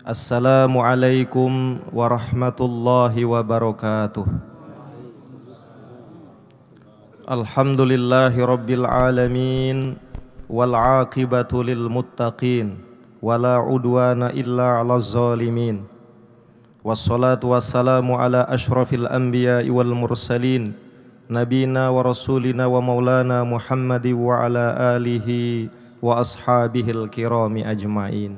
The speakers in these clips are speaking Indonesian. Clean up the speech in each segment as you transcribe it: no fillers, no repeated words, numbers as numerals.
Assalamualaikum warahmatullahi wabarakatuh. Alhamdulillahi rabbil alamin, wal aqibatu lil muttaqin, wala udwana illa 'alaz zalimin. Wassalatu wassalamu ala asyrafil anbiya'i wal mursalin, nabina wa rasulina wa maulana Muhammadi wa ala alihi wa ashabihil kirami ajma'in.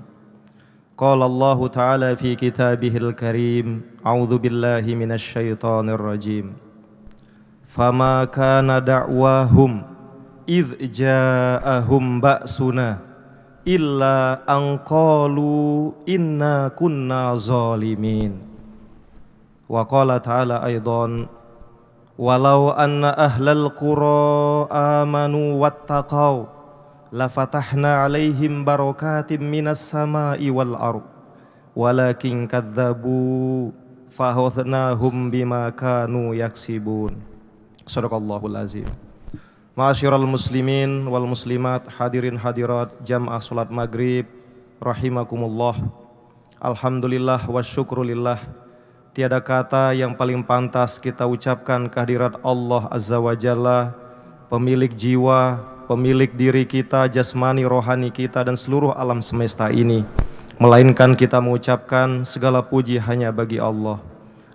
Qala Allah Ta'ala fi kitabihil karim, a'udzu billahi minasy syaithanir rajim. Fama kana da'wahum idh ja'ahum ba'suna illa an qalu inna kunna zalimin. Wa qala ta'ala aidan, walau anna ahlal qura amanu wattaqau lafatahna alaihim barakatim minas sama'i wal ardh walakin kadzabu fahaznahum bima kanu yaksibun. Shadaqallahul azim. Ma'asyiral muslimin wal muslimat, hadirin hadirat jamaah salat maghrib rahimakumullah. Alhamdulillah wa syukrulillah. Tiada kata yang paling pantas kita ucapkan kehadirat Allah Azza wa Jalla, pemilik jiwa, pemilik diri kita, jasmani, rohani kita dan seluruh alam semesta ini, melainkan kita mengucapkan segala puji hanya bagi Allah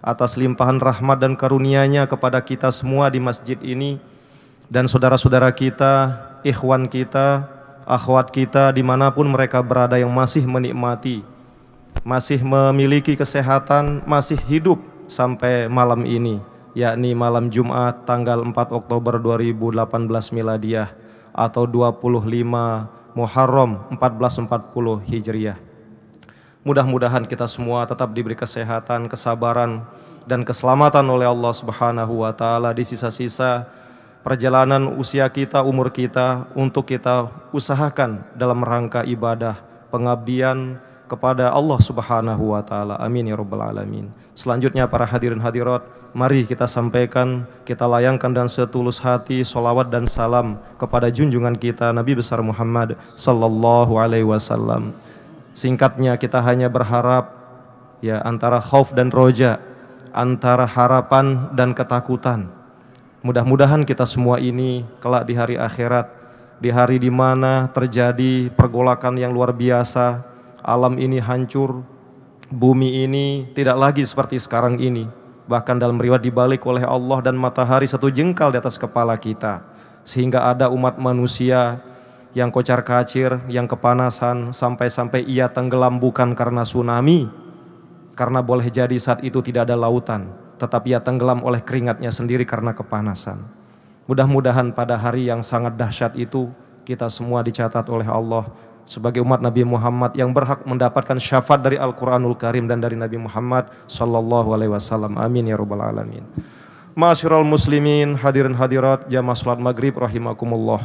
atas limpahan rahmat dan karunia-Nya kepada kita semua di masjid ini dan saudara-saudara kita, ikhwan kita, akhwat kita dimanapun mereka berada yang masih menikmati, masih memiliki kesehatan, masih hidup sampai malam ini, yakni malam Jumat tanggal 4 Oktober 2018 Miladiyah atau 25 Muharram 1440 Hijriah. Mudah-mudahan kita semua tetap diberi kesehatan, kesabaran dan keselamatan oleh Allah Subhanahu wa taala di sisa-sisa perjalanan usia kita, umur kita, untuk kita usahakan dalam rangka ibadah, pengabdian kepada Allah Subhanahu wa taala. Amin ya rabbal alamin. Selanjutnya para hadirin hadirat, mari kita sampaikan, kita layangkan dan setulus hati sholawat dan salam kepada junjungan kita Nabi besar Muhammad sallallahu alaihi wasallam. Singkatnya kita hanya berharap ya antara khauf dan roja, antara harapan dan ketakutan. Mudah-mudahan kita semua ini kelak di hari akhirat, di hari di mana terjadi pergolakan yang luar biasa, alam ini hancur, bumi ini tidak lagi seperti sekarang ini. Bahkan dalam riwayat dibalik oleh Allah dan matahari satu jengkal di atas kepala kita, sehingga ada umat manusia yang kocar-kacir, yang kepanasan, sampai-sampai ia tenggelam bukan karena tsunami, karena boleh jadi saat itu tidak ada lautan, tetapi ia tenggelam oleh keringatnya sendiri karena kepanasan. Mudah-mudahan pada hari yang sangat dahsyat itu kita semua dicatat oleh Allah sebagai umat Nabi Muhammad yang berhak mendapatkan syafaat dari Al-Quranul Karim dan dari Nabi Muhammad sallallahu alaihi wasallam. Amin ya rabbal alamin. Ma'asyiral muslimin, hadirin hadirat jamaah salat maghrib rahimakumullah.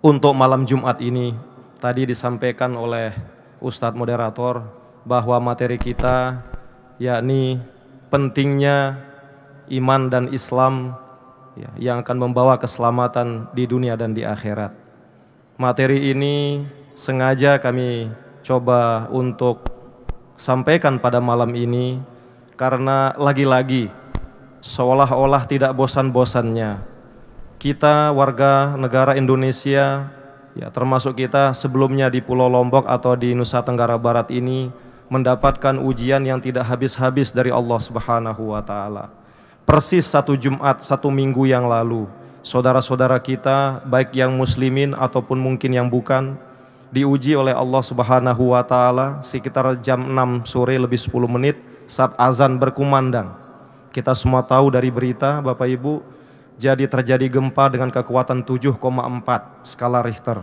Untuk malam Jumat ini tadi disampaikan oleh Ustadz moderator bahwa materi kita yakni pentingnya iman dan Islam ya, yang akan membawa keselamatan di dunia dan di akhirat. Materi ini sengaja kami coba untuk sampaikan pada malam ini karena lagi-lagi seolah-olah tidak bosan-bosannya kita warga negara Indonesia ya, termasuk kita sebelumnya di Pulau Lombok atau di Nusa Tenggara Barat ini mendapatkan ujian yang tidak habis-habis dari Allah Subhanahu wa taala. Persis satu Jumat, satu minggu yang lalu, saudara-saudara kita baik yang muslimin ataupun mungkin yang bukan diuji oleh Allah Subhanahu wa taala sekitar jam 6 sore lebih 10 menit saat azan berkumandang. Kita semua tahu dari berita Bapak Ibu, jadi terjadi gempa dengan kekuatan 7,4 skala Richter.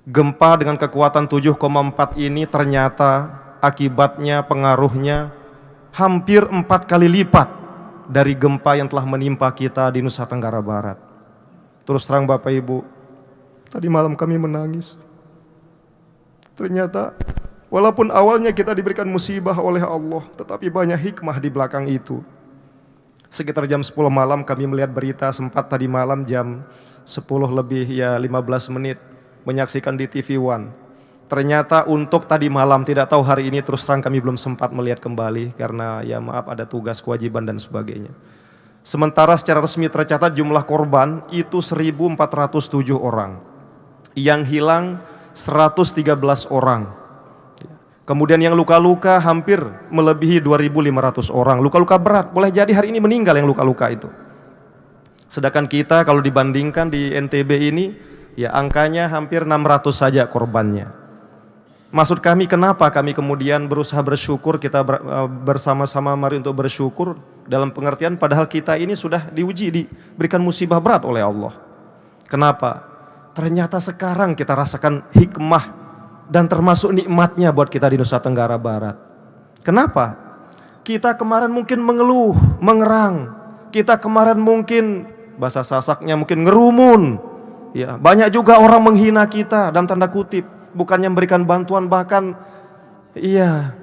Gempa dengan kekuatan 7,4 ini ternyata akibatnya, pengaruhnya hampir 4 kali lipat dari gempa yang telah menimpa kita di Nusa Tenggara Barat. Terus terang Bapak Ibu, tadi malam kami menangis. Ternyata walaupun awalnya kita diberikan musibah oleh Allah, tetapi banyak hikmah di belakang itu. Sekitar jam 10 malam kami melihat berita, sempat tadi malam jam 10 lebih ya 15 menit menyaksikan di TV One ternyata untuk tadi malam, tidak tahu hari ini, terus terang kami belum sempat melihat kembali karena ya maaf ada tugas, kewajiban dan sebagainya. Sementara secara resmi tercatat jumlah korban itu 1.407 orang, yang hilang 113 orang. Kemudian yang luka-luka hampir melebihi 2.500 orang. Luka-luka berat, boleh jadi hari ini meninggal yang luka-luka itu. Sedangkan kita kalau dibandingkan di NTB ini, ya angkanya hampir 600 saja korbannya. Maksud kami kenapa kami kemudian berusaha bersyukur, kita bersama-sama mari untuk bersyukur dalam pengertian padahal kita ini sudah diuji, diberikan musibah berat oleh Allah. Kenapa? Ternyata sekarang kita rasakan hikmah dan termasuk nikmatnya buat kita di Nusa Tenggara Barat. Kenapa? Kita kemarin mungkin mengeluh, mengerang. Kita kemarin mungkin bahasa Sasaknya mungkin ngerumun. Ya, banyak juga orang menghina kita dalam tanda kutip, bukannya memberikan bantuan, bahkan iya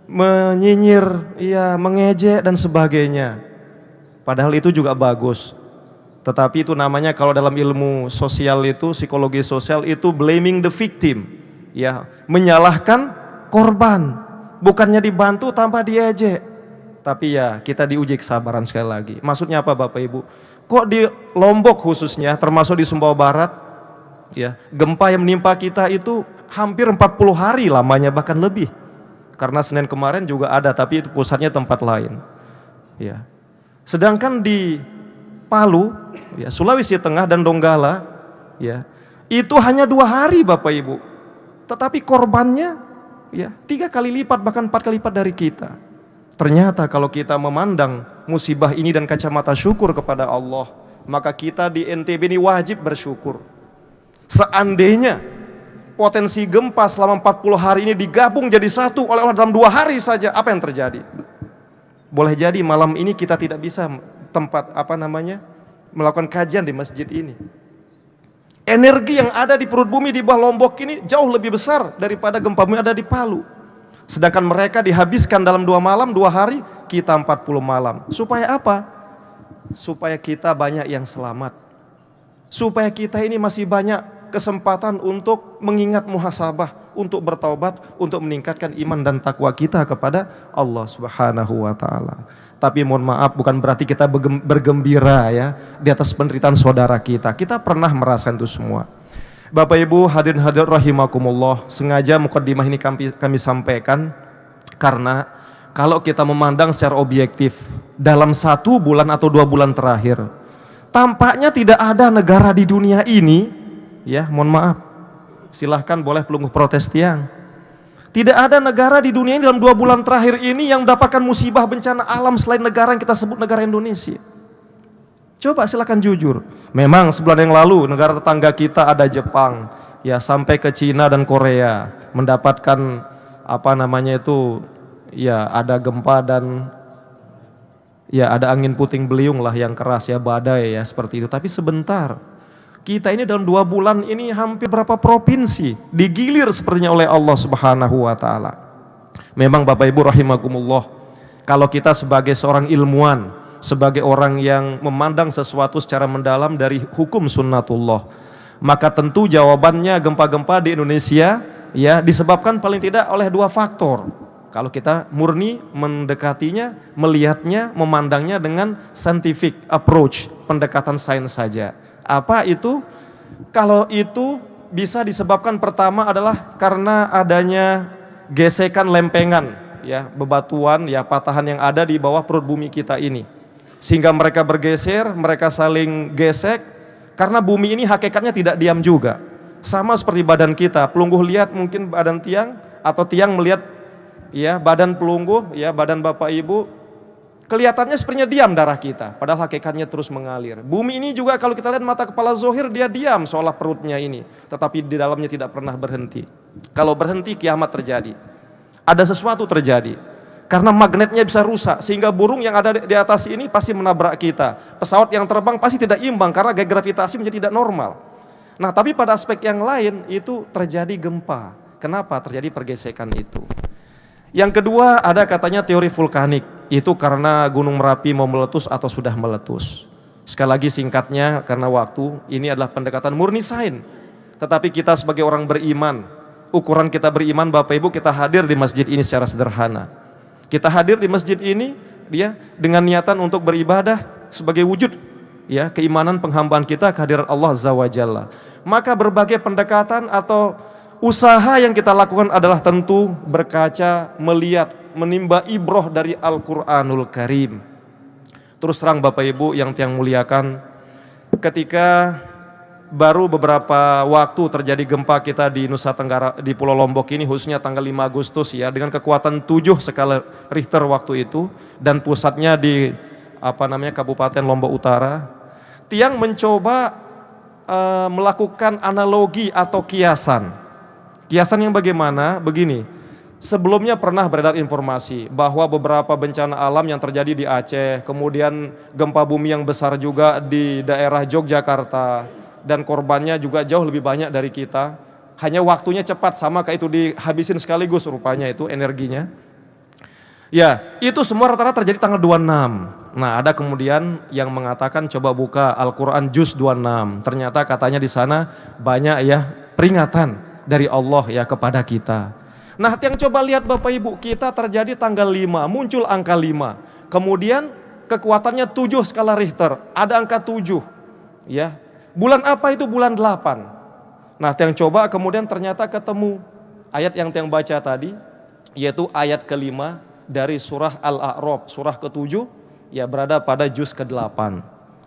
menyinyir, iya mengejek dan sebagainya. Padahal itu juga bagus. Tetapi itu namanya kalau dalam ilmu sosial itu, psikologi sosial itu blaming the victim. Ya, menyalahkan korban, bukannya dibantu tanpa diejek. Tapi ya kita diuji kesabaran sekali lagi. Maksudnya apa Bapak Ibu? Kok di Lombok khususnya, termasuk di Sumbawa Barat, ya gempa yang menimpa kita itu hampir 40 hari lamanya, bahkan lebih. Karena Senin kemarin juga ada, tapi itu pusatnya tempat lain. Ya. Sedangkan di Palu, ya, Sulawesi Tengah dan Donggala, ya itu hanya 2 hari Bapak Ibu. Tetapi korbannya ya 3 kali lipat bahkan 4 kali lipat dari kita. Ternyata kalau kita memandang musibah ini dan kacamata syukur kepada Allah, maka kita di NTB ini wajib bersyukur. Seandainya potensi gempa selama 40 hari ini digabung jadi satu oleh Allah dalam 2 hari saja, apa yang terjadi? Boleh jadi malam ini kita tidak bisa melakukan kajian di masjid ini. Energi yang ada di perut bumi di bawah Lombok ini jauh lebih besar daripada gempa bumi ada di Palu. Sedangkan mereka dihabiskan dalam 2 malam, 2 hari, kita 40 malam. Supaya apa? Supaya kita banyak yang selamat. Supaya kita ini masih banyak kesempatan untuk mengingat muhasabah, untuk bertaubat, untuk meningkatkan iman dan takwa kita kepada Allah Subhanahu wa taala. Tapi mohon maaf, bukan berarti kita bergembira ya di atas penderitaan saudara kita. Kita pernah merasakan itu semua. Bapak Ibu hadirin hadirat rahimakumullah, sengaja mukadimah ini kami sampaikan karena kalau kita memandang secara objektif dalam 1 bulan atau 2 bulan terakhir, tampaknya tidak ada negara di dunia ini, ya mohon maaf, silahkan boleh pelungguh protes tiang. Tidak ada negara di dunia ini dalam 2 bulan terakhir ini yang mendapatkan musibah bencana alam selain negara yang kita sebut negara Indonesia. Coba silakan jujur. Memang sebulan yang lalu negara tetangga kita ada Jepang, ya sampai ke Cina dan Korea mendapatkan ya ada gempa dan ya ada angin puting beliung lah yang keras ya, badai ya seperti itu. Tapi sebentar. Kita ini dalam 2 bulan ini hampir berapa provinsi digilir sepertinya oleh Allah Subhanahu wa taala. Memang Bapak Ibu rahimakumullah, kalau kita sebagai seorang ilmuwan, sebagai orang yang memandang sesuatu secara mendalam dari hukum sunnatullah, maka tentu jawabannya gempa-gempa di Indonesia ya disebabkan paling tidak oleh 2 faktor. Kalau kita murni mendekatinya, melihatnya, memandangnya dengan scientific approach, pendekatan sains saja. Apa itu? Kalau itu bisa disebabkan pertama adalah karena adanya gesekan lempengan ya, bebatuan ya, patahan yang ada di bawah perut bumi kita ini. Sehingga mereka bergeser, mereka saling gesek karena bumi ini hakikatnya tidak diam juga. Sama seperti badan kita, pelungguh lihat mungkin badan tiang atau tiang melihat ya badan pelungguh ya, badan Bapak Ibu kelihatannya sepertinya diam darah kita, padahal hakikatnya terus mengalir. Bumi ini juga kalau kita lihat mata kepala zohir dia diam seolah perutnya ini, tetapi di dalamnya tidak pernah berhenti. Kalau berhenti kiamat terjadi. Ada sesuatu terjadi. Karena magnetnya bisa rusak sehingga burung yang ada di atas ini pasti menabrak kita. Pesawat yang terbang pasti tidak imbang karena gaya gravitasi menjadi tidak normal. Nah, tapi pada aspek yang lain itu terjadi gempa. Kenapa terjadi pergesekan itu? Yang kedua ada katanya teori vulkanik. Itu karena Gunung Merapi mau meletus atau sudah meletus. Sekali lagi singkatnya karena waktu, ini adalah pendekatan murni sains. Tetapi kita sebagai orang beriman, ukuran kita beriman Bapak Ibu, kita hadir di masjid ini secara sederhana. Kita hadir di masjid ini dengan niatan untuk beribadah sebagai wujud keimanan penghambaan kita kehadiran Allah Azza wa Jalla. Maka berbagai pendekatan atau usaha yang kita lakukan adalah tentu berkaca, melihat, menimba ibroh dari Al-Qur'anul Karim. Terus terang Bapak Ibu yang tiang muliakan, ketika baru beberapa waktu terjadi gempa kita di Nusa Tenggara, di Pulau Lombok ini, khususnya tanggal 5 Agustus dengan kekuatan 7 skala Richter waktu itu, dan pusatnya di Kabupaten Lombok Utara. Tiang mencoba melakukan analogi atau kiasan. Kiasan yang bagaimana? Begini. Sebelumnya pernah beredar informasi bahwa beberapa bencana alam yang terjadi di Aceh, kemudian gempa bumi yang besar juga di daerah Yogyakarta, dan korbannya juga jauh lebih banyak dari kita. Hanya waktunya cepat, sama kayak itu dihabisin sekaligus rupanya itu energinya. Ya, itu semua rata-rata terjadi tanggal 26. Nah, ada kemudian yang mengatakan coba buka Al-Qur'an juz 26. Ternyata katanya di sana banyak peringatan dari Allah kepada kita. Nah, yang coba lihat Bapak Ibu, kita terjadi tanggal 5, muncul angka 5. Kemudian kekuatannya 7 skala Richter, ada angka 7. Bulan apa itu? Bulan 8. Nah, yang coba kemudian ternyata ketemu ayat yang tiang baca tadi, yaitu ayat ke-5 dari surah Al-A'raf, surah ke-7, berada pada juz ke-8.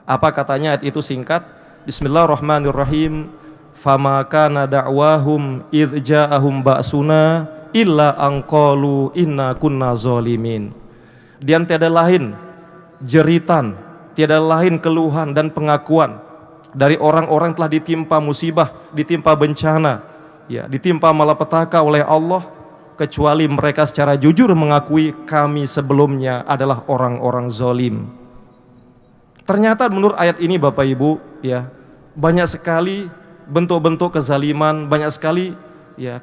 Apa katanya ayat itu singkat? Bismillahirrahmanirrahim. Fama kana da'wahum idh ja'ahum ba'suna illa anqalu inna kunna zalimin. Dan tiada lain jeritan, tiada lain keluhan dan pengakuan dari orang-orang telah ditimpa musibah, ditimpa bencana, ditimpa malapetaka oleh Allah, kecuali mereka secara jujur mengakui kami sebelumnya adalah orang-orang zalim. Ternyata menurut ayat ini Bapak Ibu, banyak sekali bentuk-bentuk kezaliman, banyak sekali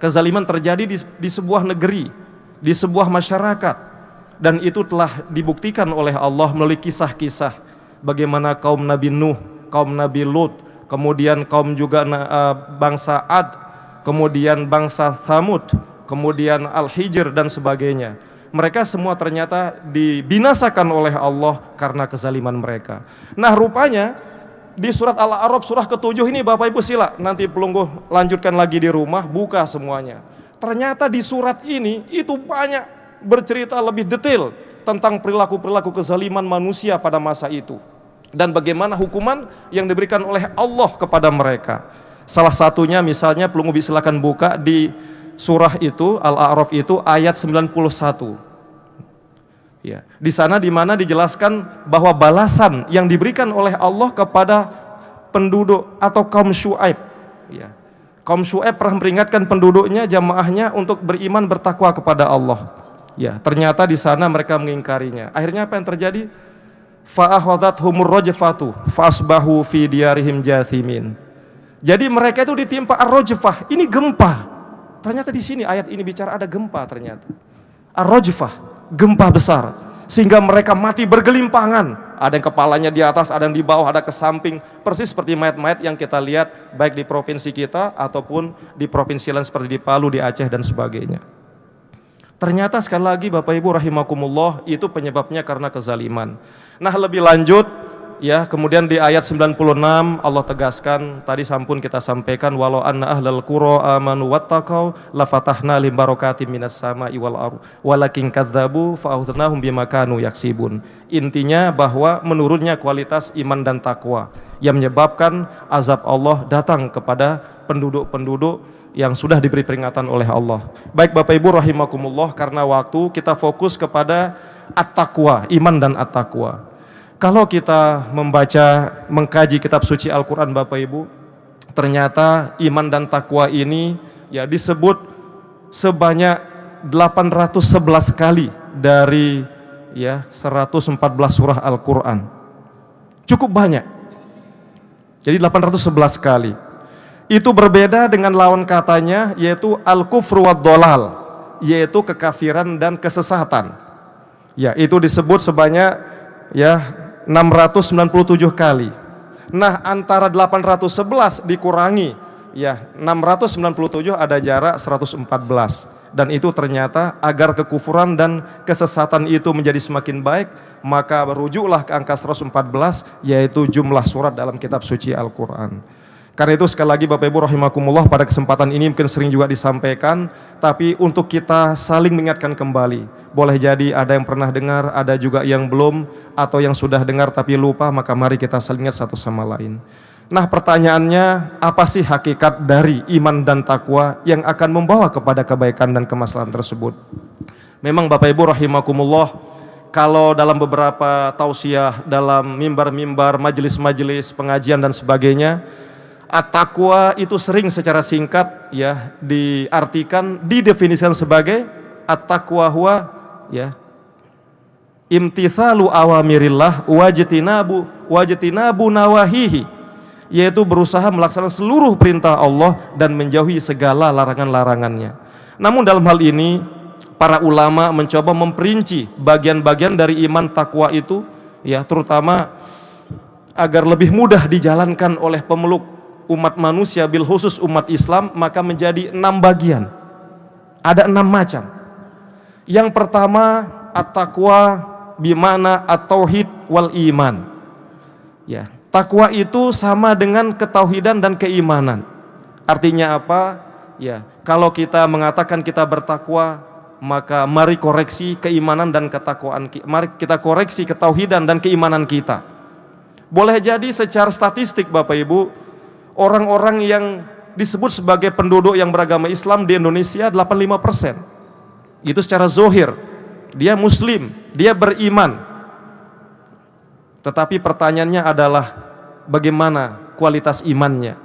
kezaliman terjadi di sebuah negeri, di sebuah masyarakat, dan itu telah dibuktikan oleh Allah melalui kisah-kisah bagaimana kaum Nabi Nuh, kaum Nabi Lut, kemudian kaum juga bangsa Ad, kemudian bangsa Thamud, kemudian Al-Hijr dan sebagainya. Mereka semua ternyata dibinasakan oleh Allah karena kezaliman mereka. Nah, rupanya di surat Al-A'raf surah ke-7 ini Bapak Ibu sila nanti pelungguh lanjutkan lagi di rumah, buka semuanya. Ternyata di surat ini itu banyak bercerita lebih detail tentang perilaku-perilaku kezaliman manusia pada masa itu, dan bagaimana hukuman yang diberikan oleh Allah kepada mereka. Salah satunya misalnya pelungguh silakan buka di surah itu, Al-A'raf itu ayat 91. Di sana dimana dijelaskan bahwa balasan yang diberikan oleh Allah kepada penduduk atau kaum Syu'aib. Kaum Syu'aib pernah memperingatkan penduduknya, jamaahnya untuk beriman bertakwa kepada Allah. Ternyata di sana mereka mengingkarinya. Akhirnya apa yang terjadi? Fa'akhadhathumur rajfatu fasbahu fi diyarihim jathimin. Jadi mereka itu ditimpa ar-rajfah, ini gempa. Ternyata di sini ayat ini bicara ada gempa ternyata. Ar-rajfah, gempa besar, sehingga mereka mati bergelimpangan. Ada yang kepalanya di atas, ada yang di bawah, ada ke samping, persis seperti mayat-mayat yang kita lihat baik di provinsi kita ataupun di provinsi lain seperti di Palu, di Aceh dan sebagainya. Ternyata sekali lagi Bapak Ibu rahimakumullah, itu penyebabnya karena kezaliman. Nah, lebih lanjut kemudian di ayat 96 Allah tegaskan, tadi sampun kita sampaikan, walau anna ahlal qura amanu wattaqau lafatahna lim barakatim minas sama'i wal ardh walakin kadzdzabu fa'akhadnahum bima kanu yaksibun. Intinya bahwa menurunnya kualitas iman dan takwa yang menyebabkan azab Allah datang kepada penduduk-penduduk yang sudah diberi peringatan oleh Allah. Baik Bapak Ibu rahimakumullah, karena waktu kita fokus kepada at-taqwa, iman dan at-taqwa. Kalau kita membaca, mengkaji kitab suci Al-Quran Bapak Ibu, ternyata iman dan takwa ini disebut sebanyak 811 kali dari 114 surah Al-Quran. Cukup banyak. Jadi 811 kali. Itu berbeda dengan lawan katanya, yaitu al-kufru wad-dhalal, yaitu kekafiran dan kesesatan. Itu disebut sebanyak 697 kali. Nah, antara 811 dikurangi ya 697 ada jarak 114. Dan itu ternyata agar kekufuran dan kesesatan itu menjadi semakin baik, maka berujuklah ke angka 114, yaitu jumlah surat dalam kitab suci Al-Quran. Karena itu sekali lagi Bapak Ibu rahimakumullah, pada kesempatan ini mungkin sering juga disampaikan, tapi untuk kita saling mengingatkan kembali. Boleh jadi ada yang pernah dengar, ada juga yang belum, atau yang sudah dengar tapi lupa, maka mari kita saling ingat satu sama lain. Nah, pertanyaannya, apa sih hakikat dari iman dan takwa yang akan membawa kepada kebaikan dan kemaslahatan tersebut? Memang Bapak Ibu rahimakumullah, kalau dalam beberapa tausiah, dalam mimbar-mimbar, majelis-majelis pengajian dan sebagainya, at-taqwa itu sering secara singkat ya diartikan, didefinisikan sebagai at-taqwa huwa ya imtithalu awamirillah wajtinabu nawahihi, yaitu berusaha melaksanakan seluruh perintah Allah dan menjauhi segala larangan-larangannya. Namun dalam hal ini para ulama mencoba memperinci bagian-bagian dari iman takwa itu ya, terutama agar lebih mudah dijalankan oleh pemeluk umat manusia, bil khusus umat Islam, maka menjadi 6 bagian. Ada 6 macam. Yang pertama, at-taqwa bimana at-tauhid wal iman. Ya, takwa itu sama dengan ketauhidan dan keimanan. Artinya apa? Ya, kalau kita mengatakan kita bertakwa, maka mari koreksi keimanan dan ketakwaan, mari kita koreksi ketauhidan dan keimanan kita. Boleh jadi secara statistik Bapak Ibu, orang-orang yang disebut sebagai penduduk yang beragama Islam di Indonesia 85%. Itu secara zohir, dia muslim, dia beriman. Tetapi pertanyaannya adalah bagaimana kualitas imannya?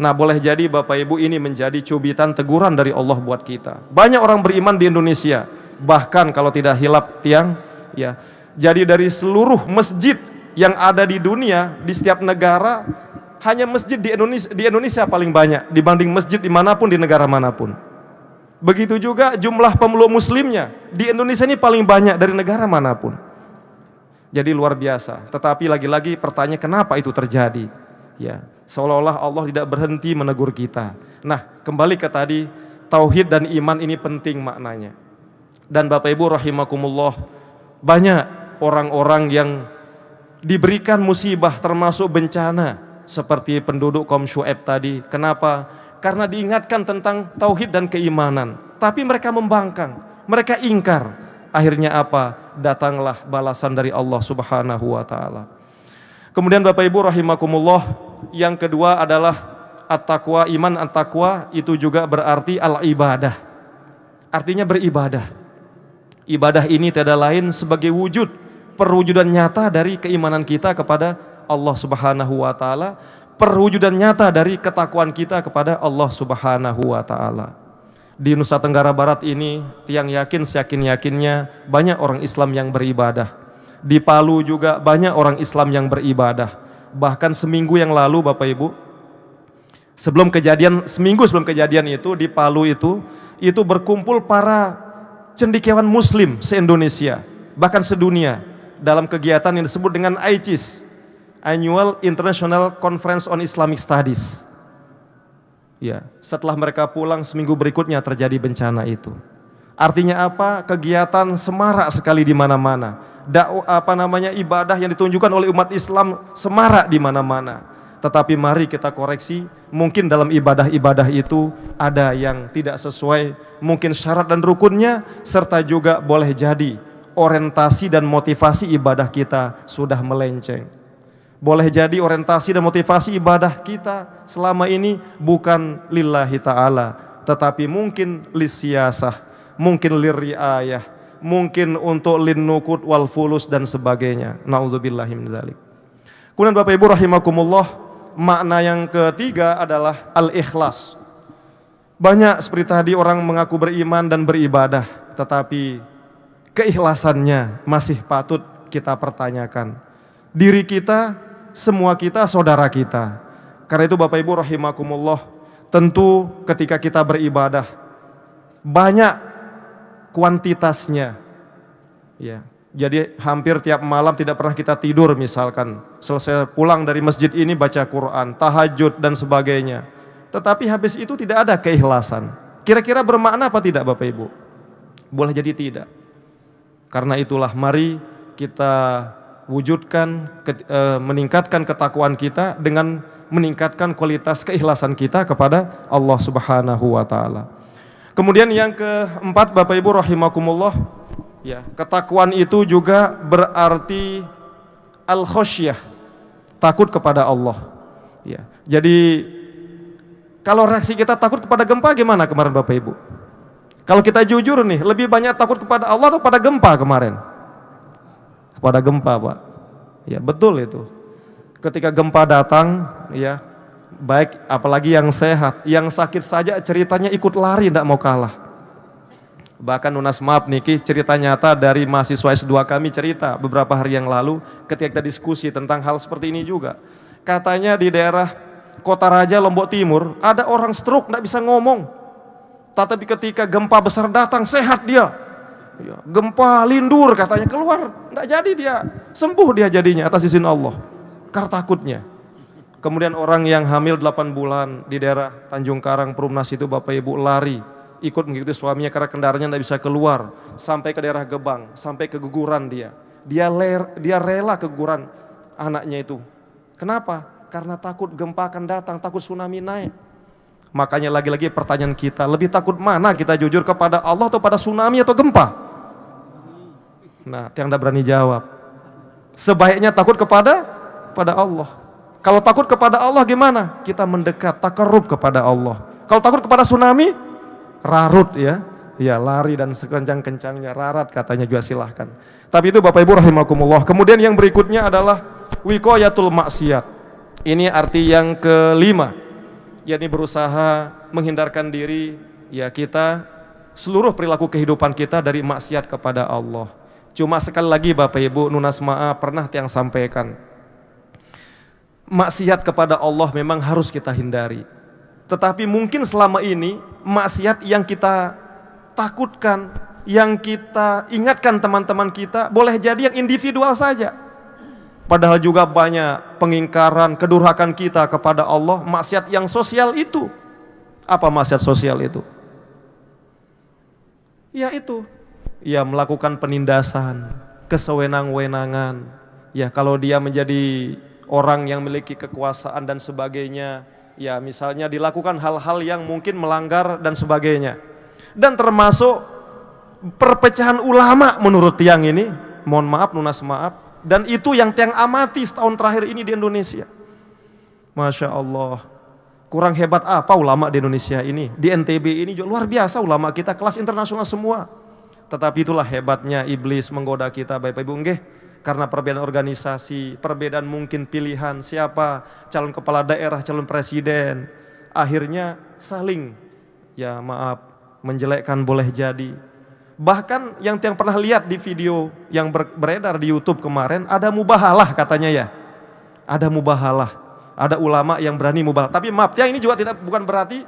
Nah, boleh jadi Bapak Ibu ini menjadi cubitan teguran dari Allah buat kita. Banyak orang beriman di Indonesia, bahkan kalau tidak hilap tiang ya. Jadi dari seluruh masjid yang ada di dunia, di setiap negara, hanya masjid di Indonesia paling banyak dibanding masjid dimanapun di negara manapun. Begitu juga jumlah pemeluk muslimnya di Indonesia ini paling banyak dari negara manapun. Jadi luar biasa. Tetapi lagi-lagi pertanyaan, kenapa itu terjadi? Ya, seolah-olah Allah tidak berhenti menegur kita. Nah, kembali ke tadi, tauhid dan iman ini penting maknanya. Dan Bapak Ibu rahimakumullah, banyak orang-orang yang diberikan musibah termasuk bencana, seperti penduduk kaum Syuaib tadi. Kenapa? Karena diingatkan tentang tauhid dan keimanan, tapi mereka membangkang, mereka ingkar. Akhirnya apa? Datanglah balasan dari Allah Subhanahu wa taala. Kemudian Bapak Ibu rahimakumullah, yang kedua adalah at-taqwa. Iman at-taqwa itu juga berarti al-ibadah. Artinya beribadah. Ibadah ini tiada lain sebagai wujud, perwujudan nyata dari keimanan kita kepada Allah Subhanahu wa taala, perwujudan nyata dari ketakwaan kita kepada Allah Subhanahu wa taala. Di Nusa Tenggara Barat ini, tiang yakin seyakin-yakinnya banyak orang Islam yang beribadah. Di Palu juga banyak orang Islam yang beribadah. Bahkan seminggu yang lalu Bapak Ibu, seminggu sebelum kejadian itu di Palu itu berkumpul para cendekiawan muslim se-Indonesia, bahkan sedunia, dalam kegiatan yang disebut dengan ICIS, Annual International Conference on Islamic Studies. Ya, setelah mereka pulang seminggu berikutnya terjadi bencana itu. Artinya apa? Kegiatan semarak sekali di mana-mana. Ibadah yang ditunjukkan oleh umat Islam semarak di mana-mana. Tetapi mari kita koreksi, mungkin dalam ibadah-ibadah itu ada yang tidak sesuai, mungkin syarat dan rukunnya, serta juga boleh jadi orientasi dan motivasi ibadah kita sudah melenceng. Boleh jadi orientasi dan motivasi ibadah kita selama ini bukan lillahi ta'ala, tetapi mungkin lisiyasah, mungkin lirriayah, mungkin untuk linnukut wal fulus dan sebagainya. Na'udzubillahi min dzalik. Kemudian Bapak Ibu rahimakumullah, makna yang ketiga adalah al-ikhlas. Banyak seperti tadi orang mengaku beriman dan beribadah, tetapi keikhlasannya masih patut kita pertanyakan. Diri kita, semua kita saudara kita. Karena itu Bapak Ibu rahimakumullah, tentu ketika kita beribadah banyak kuantitasnya. Ya, jadi hampir tiap malam tidak pernah kita tidur, misalkan selesai pulang dari masjid ini baca Quran, tahajud dan sebagainya. tetapi habis itu tidak ada keikhlasan. Kira-kira bermakna apa tidak Bapak Ibu? Boleh jadi tidak. Karena itulah mari kita wujudkan, meningkatkan ketakwaan kita dengan meningkatkan kualitas keikhlasan kita kepada Allah Subhanahu wa taala. Kemudian yang keempat Bapak Ibu rahimakumullah, ya, ketakwaan itu juga berarti al-khosyah, takut kepada Allah. Ya. Jadi kalau reaksi kita takut kepada gempa gimana kemarin Bapak Ibu? Kalau kita jujur nih, lebih banyak takut kepada Allah atau pada gempa kemarin? Kepada gempa, Pak. Ya, betul itu. Ketika gempa datang, ya, baik apalagi yang sehat, yang sakit saja ceritanya ikut lari, tidak mau kalah. Bahkan Nunas maaf niki, cerita nyata dari mahasiswa S2 kami cerita beberapa hari yang lalu ketika kita diskusi tentang hal seperti ini juga. Katanya di daerah Kota Raja Lombok Timur ada orang stroke, tidak bisa ngomong. Tetapi ketika gempa besar datang sehat dia. Ya, gempa lindur katanya keluar, tidak jadi dia, sembuh dia jadinya atas izin Allah. Karena takutnya. Kemudian orang yang hamil 8 bulan di daerah Tanjung Karang Perumnas itu Bapak Ibu lari, ikut mengikuti suaminya karena kendaraannya tidak bisa keluar, sampai ke daerah Gebang, sampai keguguran dia. Dia rela keguguran anaknya itu. Kenapa? Karena takut gempa akan datang, takut tsunami naik. Makanya lagi-lagi pertanyaan kita, lebih takut mana kita jujur kepada Allah atau pada tsunami atau gempa? Nah, yang tidak berani jawab. Sebaiknya takut kepada Allah. Kalau takut kepada Allah gimana? Kita mendekat, takarrub kepada Allah. Kalau takut kepada tsunami, rarut ya. Ya, lari dan sekencang-kencangnya rarat katanya juga silahkan. Tapi itu Bapak Ibu rahimakumullah. Kemudian yang berikutnya adalah wiqayatul maksiat. Ini arti yang kelima, yakni berusaha menghindarkan diri ya kita, seluruh perilaku kehidupan kita dari maksiat kepada Allah. Cuma sekali lagi Bapak Ibu, Nunas maaf pernah yang sampaikan, maksiat kepada Allah memang harus kita hindari. Tetapi mungkin selama ini maksiat yang kita takutkan, yang kita ingatkan teman-teman kita, boleh jadi yang individual saja. Padahal juga banyak pengingkaran, kedurhakan kita kepada Allah, maksiat yang sosial itu. Apa maksiat sosial itu? Ya itu, ya melakukan penindasan, kesewenang-wenangan. Ya kalau dia menjadi orang yang memiliki kekuasaan dan sebagainya, ya misalnya dilakukan hal-hal yang mungkin melanggar dan sebagainya. Dan termasuk perpecahan ulama menurut tiang ini, mohon maaf, Nunas maaf. Dan itu yang tiang amati setahun terakhir ini di Indonesia. Masya Allah, kurang hebat apa ulama di Indonesia ini? Di NTB ini juga luar biasa ulama kita, kelas internasional semua. Tetapi itulah hebatnya iblis menggoda kita Bapak Ibu nggih. Karena perbedaan organisasi, perbedaan mungkin pilihan siapa calon kepala daerah, calon presiden, akhirnya saling ya maaf menjelekkan boleh jadi. Bahkan yang pernah lihat di video yang beredar di YouTube kemarin, ada mubahalah katanya ya. Ada mubahalah, ada ulama yang berani mubahalah. Tapi maaf, ya ini juga bukan berarti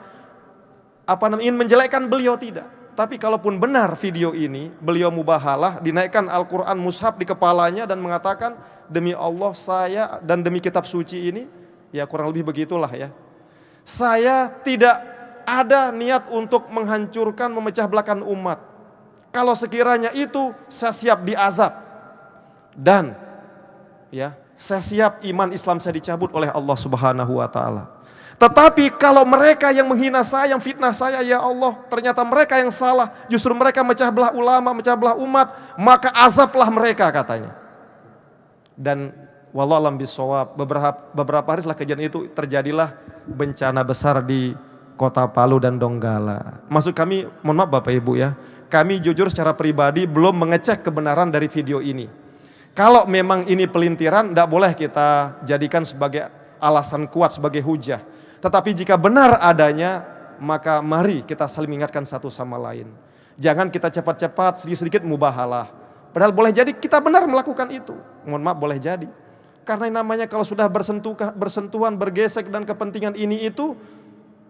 ingin menjelekkan beliau, tidak. Tapi kalaupun benar video ini, beliau mubahalah, dinaikkan Al-Quran mushaf di kepalanya dan mengatakan, demi Allah saya dan demi kitab suci ini, ya kurang lebih begitulah ya. Saya tidak ada niat untuk menghancurkan, memecah belahkan umat. Kalau sekiranya itu saya siap diazab dan ya saya siap iman Islam saya dicabut oleh Allah Subhanahu wa taala. Tetapi kalau mereka yang menghina saya, yang fitnah saya, ya Allah, ternyata mereka yang salah, justru mereka mecah belah ulama, mecah belah umat, maka azablah mereka katanya. Dan wallahu a'lam bishawab, beberapa hari setelah kejadian itu terjadilah bencana besar di Kota Palu dan Donggala. Maksud kami, mohon maaf Bapak Ibu ya, kami jujur secara pribadi belum mengecek kebenaran dari video ini. Kalau memang ini pelintiran, tidak boleh kita jadikan sebagai alasan kuat, sebagai hujah. Tetapi jika benar adanya, maka mari kita saling mengingatkan satu sama lain. Jangan kita cepat-cepat, sedikit-sedikit mubahalah. Padahal boleh jadi kita benar melakukan itu. Mohon maaf, boleh jadi. Karena yang namanya kalau sudah bersentuhan, bergesek dan kepentingan ini itu,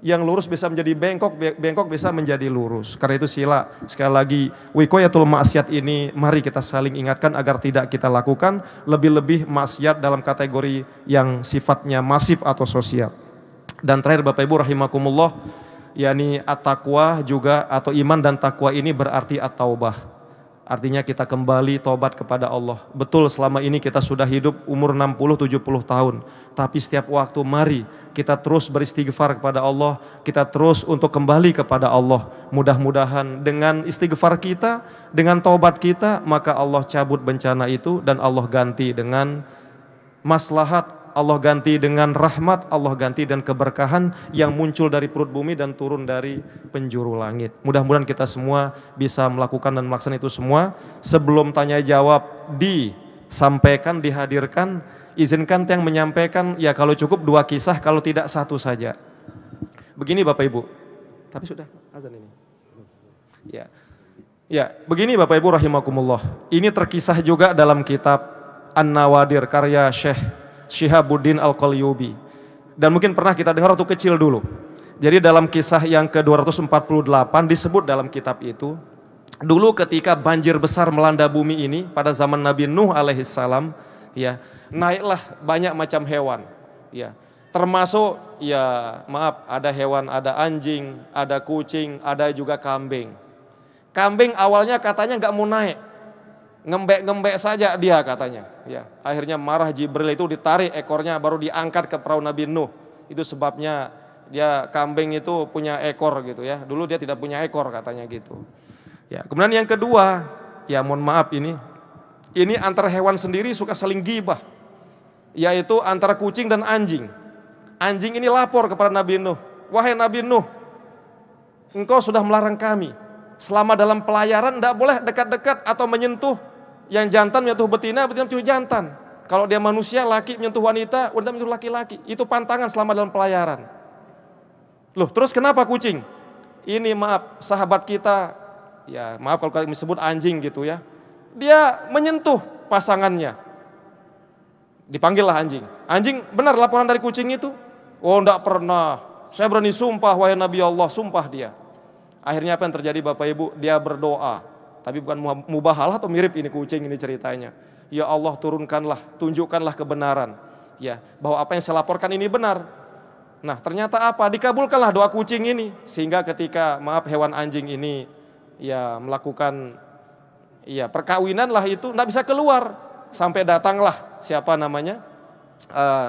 yang lurus bisa menjadi bengkok, bengkok bisa menjadi lurus. Karena itu sila, sekali lagi, wiqayatul maksiat ini mari kita saling ingatkan agar tidak kita lakukan, lebih-lebih maksiat dalam kategori yang sifatnya masif atau sosial. Dan terakhir Bapak Ibu rahimakumullah, yakni at-taqwa juga atau iman dan takwa ini berarti at-taubah. Artinya kita kembali tobat kepada Allah. Betul selama ini kita sudah hidup umur 60-70 tahun. Tapi setiap waktu mari kita terus beristighfar kepada Allah. Kita terus untuk kembali kepada Allah. Mudah-mudahan dengan istighfar kita, dengan tobat kita, maka Allah cabut bencana itu dan Allah ganti dengan maslahat, Allah ganti dengan rahmat, Allah ganti dan keberkahan yang muncul dari perut bumi dan turun dari penjuru langit. Mudah-mudahan kita semua bisa melakukan dan melaksanakan itu semua. Sebelum tanya jawab disampaikan, dihadirkan, izinkan yang menyampaikan, ya kalau cukup 2 kisah, kalau tidak 1 saja. Begini Bapak Ibu, tapi sudah azan ini. Ya, begini Bapak Ibu rahimakumullah. Ini terkisah juga dalam kitab An-Nawadir karya Syekh Syihabuddin Al-Qalyubi. Dan mungkin pernah kita dengar waktu kecil dulu. Jadi dalam kisah yang ke-248 disebut dalam kitab itu, dulu ketika banjir besar melanda bumi ini pada zaman Nabi Nuh alaihissalam, ya, naiklah banyak macam hewan, ya. Termasuk ada hewan, ada anjing, ada kucing, ada juga kambing. Kambing awalnya katanya nggak mau naik, ngembek-ngembek saja dia katanya, ya. Akhirnya marah Jibril, itu ditarik ekornya baru diangkat ke perahu Nabi Nuh. Itu sebabnya dia kambing itu punya ekor gitu ya. Dulu dia tidak punya ekor katanya gitu. Ya, kemudian yang kedua, ya mohon maaf ini antara hewan sendiri suka saling gibah. Yaitu antara kucing dan anjing. Anjing ini lapor kepada Nabi Nuh, "Wahai Nabi Nuh, engkau sudah melarang kami selama dalam pelayaran tidak boleh dekat-dekat atau menyentuh yang jantan menyentuh betina, betina menyentuh jantan. Kalau dia manusia, laki menyentuh wanita, wanita menyentuh laki-laki. Itu pantangan selama dalam pelayaran." Loh, terus kenapa kucing? Ini maaf, sahabat kita, ya maaf kalau kami sebut anjing gitu ya. Dia menyentuh pasangannya. Dipanggillah anjing. Anjing, benar laporan dari kucing itu? Oh, enggak pernah. Saya berani sumpah wahai Nabi Allah, sumpah dia. Akhirnya apa yang terjadi Bapak Ibu? Dia berdoa. Tapi bukan mubahalah atau mirip ini kucing ini ceritanya. Ya Allah, turunkanlah, tunjukkanlah kebenaran. Ya, bahwa apa yang saya laporkan ini benar. Nah, ternyata apa? Dikabulkanlah doa kucing ini. Sehingga ketika hewan anjing ini ya melakukan perkawinan lah itu enggak bisa keluar. Sampai datanglah siapa namanya?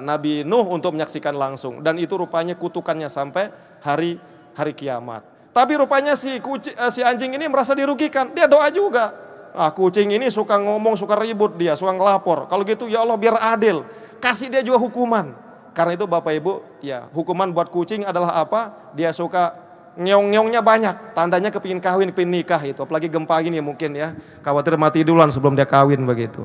Nabi Nuh untuk menyaksikan langsung. Dan itu rupanya kutukannya sampai hari kiamat. Tapi rupanya si anjing ini merasa dirugikan. Dia doa juga. Kucing ini suka ngomong, suka ribut dia, suka ngelapor. Kalau gitu ya Allah biar adil, kasih dia juga hukuman. Karena itu Bapak Ibu, ya hukuman buat kucing adalah apa? Dia suka ngeong-ngeongnya banyak. Tandanya kepingin kawin, kepingin nikah itu. Apalagi gempa gini mungkin ya. Khawatir mati duluan sebelum dia kawin begitu.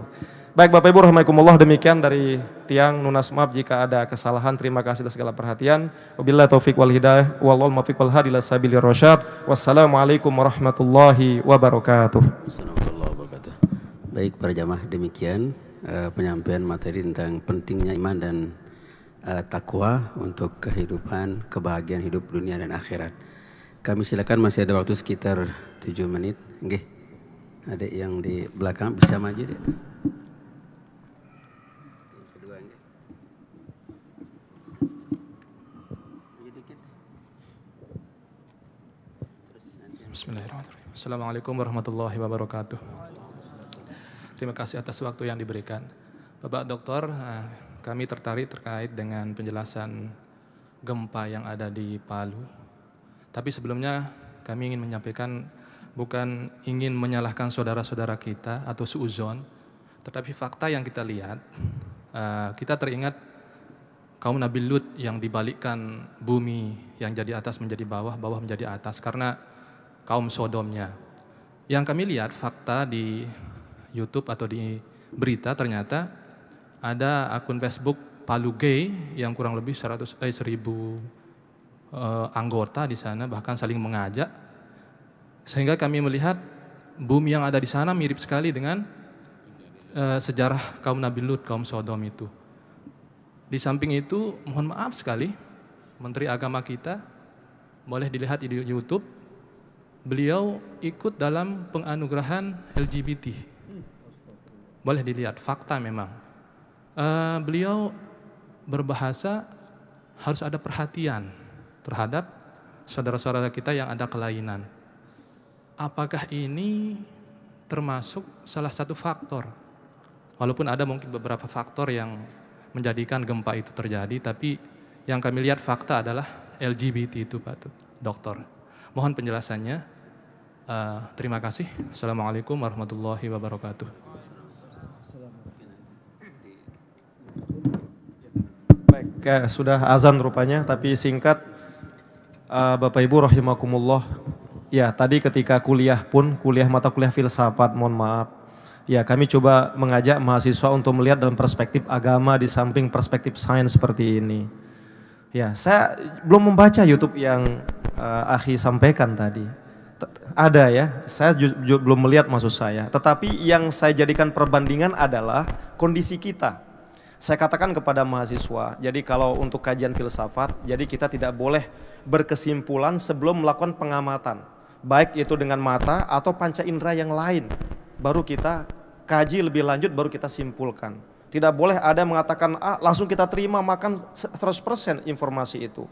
Baik Bapak Ibu rahimakumullah, demikian dari Tiang Nunas, maaf jika ada kesalahan. Terima kasih atas segala perhatian. Wabillahi taufiq wal hidayah, wallahu muwaffiq wal hadi ila sabilir rasyad. Wassalamualaikum warahmatullahi wabarakatuh. Warahmatullahi wabarakatuh. Baik para jamaah, demikian penyampaian materi tentang pentingnya iman dan takwa untuk kehidupan, kebahagiaan hidup dunia dan akhirat. Kami silakan, masih ada waktu sekitar 7 menit. Nggih. Ada yang di belakang bisa maju deh. Bismillahirrahmanirrahim. Assalamualaikum warahmatullahi wabarakatuh. Terima kasih atas waktu yang diberikan. Bapak Doktor, kami tertarik terkait dengan penjelasan gempa yang ada di Palu. Tapi sebelumnya kami ingin menyampaikan, bukan ingin menyalahkan saudara-saudara kita atau suuzon, tetapi fakta yang kita lihat, kita teringat kaum Nabi Lut yang dibalikkan bumi yang jadi atas menjadi bawah, bawah menjadi atas karena kaum Sodomnya. Yang kami lihat fakta di YouTube atau di berita, ternyata ada akun Facebook Palu Gay yang kurang lebih 1000 anggota di sana, bahkan saling mengajak, sehingga kami melihat bumi yang ada di sana mirip sekali dengan sejarah kaum Nabi Lut, kaum Sodom itu. Di samping itu, mohon maaf sekali, Menteri Agama kita, boleh dilihat di YouTube, beliau ikut dalam penganugerahan LGBT. Boleh dilihat, fakta memang. Beliau berbahasa harus ada perhatian terhadap saudara-saudara kita yang ada kelainan. Apakah ini termasuk salah satu faktor? Walaupun ada mungkin beberapa faktor yang menjadikan gempa itu terjadi, tapi yang kami lihat fakta adalah LGBT itu Pak Dokter. Mohon penjelasannya. Terima kasih. Assalamualaikum warahmatullahi wabarakatuh. Baik, sudah azan rupanya, tapi singkat. Bapak Ibu rahimakumullah. Ya, tadi ketika kuliah mata kuliah filsafat, mohon maaf. Ya, kami coba mengajak mahasiswa untuk melihat dalam perspektif agama di samping perspektif sains seperti ini. Ya, saya belum membaca YouTube yang Akhi sampaikan tadi. Ada ya, saya belum melihat maksud saya. Tetapi yang saya jadikan perbandingan adalah kondisi kita. Saya katakan kepada mahasiswa, jadi kalau untuk kajian filsafat, jadi kita tidak boleh berkesimpulan sebelum melakukan pengamatan. Baik itu dengan mata atau panca indera yang lain. Baru kita kaji lebih lanjut, baru kita simpulkan. Tidak boleh ada mengatakan langsung kita terima makan 100% informasi itu.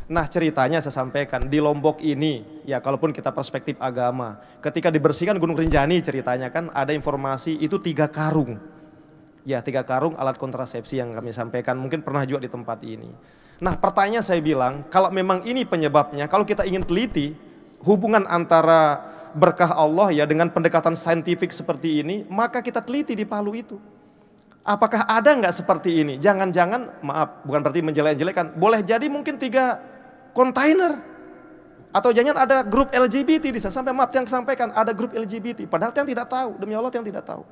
Nah, ceritanya saya sampaikan di Lombok ini, ya kalaupun kita perspektif agama, ketika dibersihkan Gunung Rinjani ceritanya kan ada informasi itu 3 karung. Ya, 3 karung alat kontrasepsi yang kami sampaikan, mungkin pernah juga di tempat ini. Nah, pertanyaan saya bilang, kalau memang ini penyebabnya, kalau kita ingin teliti hubungan antara berkah Allah ya dengan pendekatan saintifik seperti ini, maka kita teliti di Palu itu. Apakah ada nggak seperti ini? Jangan-jangan, maaf, bukan berarti menjelek-jelekan, boleh jadi mungkin 3 kontainer. Atau jangan ada grup LGBT di sana, sampai maaf yang sampaikan ada grup LGBT, padahal yang tidak tahu, demi Allah yang tidak tahu.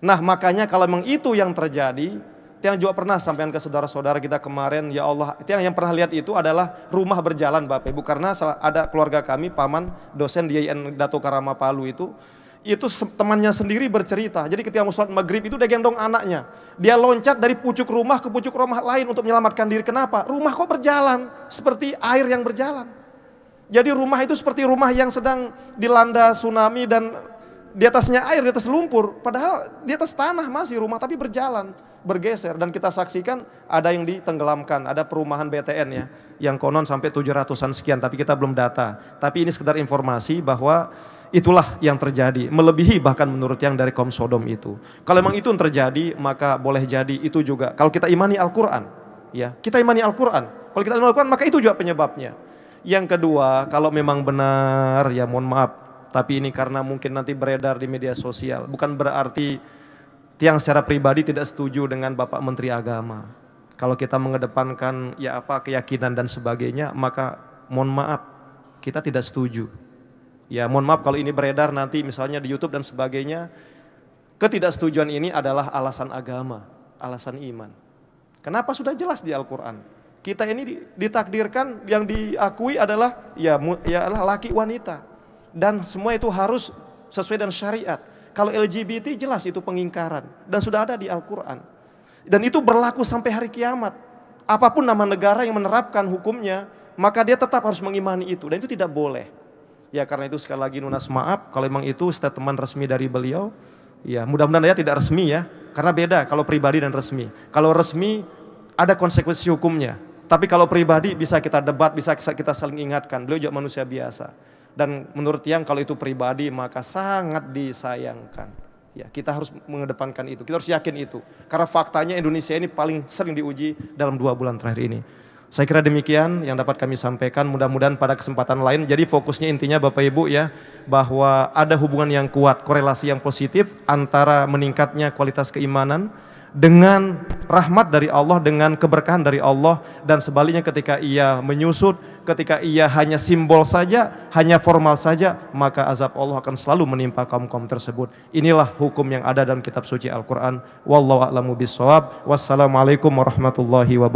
Nah, makanya kalau memang itu yang terjadi, yang juga pernah sampaikan ke saudara-saudara kita kemarin, ya Allah, yang pernah lihat itu adalah rumah berjalan Bapak Ibu, karena ada keluarga kami, paman, dosen di IAIN Dato Karama Palu itu temannya sendiri bercerita, jadi ketika mau sholat maghrib itu dia gendong anaknya, dia loncat dari pucuk rumah ke pucuk rumah lain untuk menyelamatkan diri. Kenapa? Rumah kok berjalan, seperti air yang berjalan. Jadi rumah itu seperti rumah yang sedang dilanda tsunami dan di atasnya air, di atas lumpur, padahal di atas tanah masih rumah tapi berjalan, bergeser. Dan kita saksikan ada yang ditenggelamkan, ada perumahan BTN ya, yang konon sampai 700-an sekian, tapi kita belum data. Tapi ini sekedar informasi bahwa itulah yang terjadi, melebihi bahkan menurut yang dari kaum Sodom itu. Kalau memang itu yang terjadi, maka boleh jadi itu juga. Kalau kita imani Al-Quran, ya kita imani Al-Quran. Kalau kita imani Al-Quran, maka itu juga penyebabnya. Yang kedua, kalau memang benar, ya mohon maaf, tapi ini karena mungkin nanti beredar di media sosial, bukan berarti tiang secara pribadi tidak setuju dengan Bapak Menteri Agama. Kalau kita mengedepankan ya keyakinan dan sebagainya, maka mohon maaf, kita tidak setuju. Ya mohon maaf kalau ini beredar nanti misalnya di YouTube dan sebagainya, ketidaksetujuan ini adalah alasan agama, alasan iman. Kenapa? Sudah jelas di Al-Quran. Kita ini ditakdirkan yang diakui adalah ya laki wanita. Dan semua itu harus sesuai dengan syariat. Kalau LGBT jelas itu pengingkaran dan sudah ada di Al-Quran. Dan itu berlaku sampai hari kiamat. Apapun nama negara yang menerapkan hukumnya, maka dia tetap harus mengimani itu dan itu tidak boleh. Ya karena itu sekali lagi Nunas maaf kalau memang itu statement resmi dari beliau. Ya mudah-mudahan ya tidak resmi ya, karena beda kalau pribadi dan resmi. Kalau resmi ada konsekuensi hukumnya. Tapi kalau pribadi bisa kita debat, bisa kita saling ingatkan. Beliau juga manusia biasa. Dan menurut yang kalau itu pribadi maka sangat disayangkan. Ya, kita harus mengedepankan itu. Kita harus yakin itu. Karena faktanya Indonesia ini paling sering diuji dalam 2 bulan terakhir ini. Saya kira demikian yang dapat kami sampaikan. Mudah-mudahan pada kesempatan lain. Jadi fokusnya intinya Bapak Ibu ya, bahwa ada hubungan yang kuat, korelasi yang positif antara meningkatnya kualitas keimanan dengan rahmat dari Allah, dengan keberkahan dari Allah, dan sebaliknya ketika ia menyusut, ketika ia hanya simbol saja, hanya formal saja, maka azab Allah akan selalu menimpa kaum-kaum tersebut. Inilah hukum yang ada dalam kitab suci Al-Quran. Wallahu a'lamu bishawab. Wassalamualaikum warahmatullahi wabarakatuh.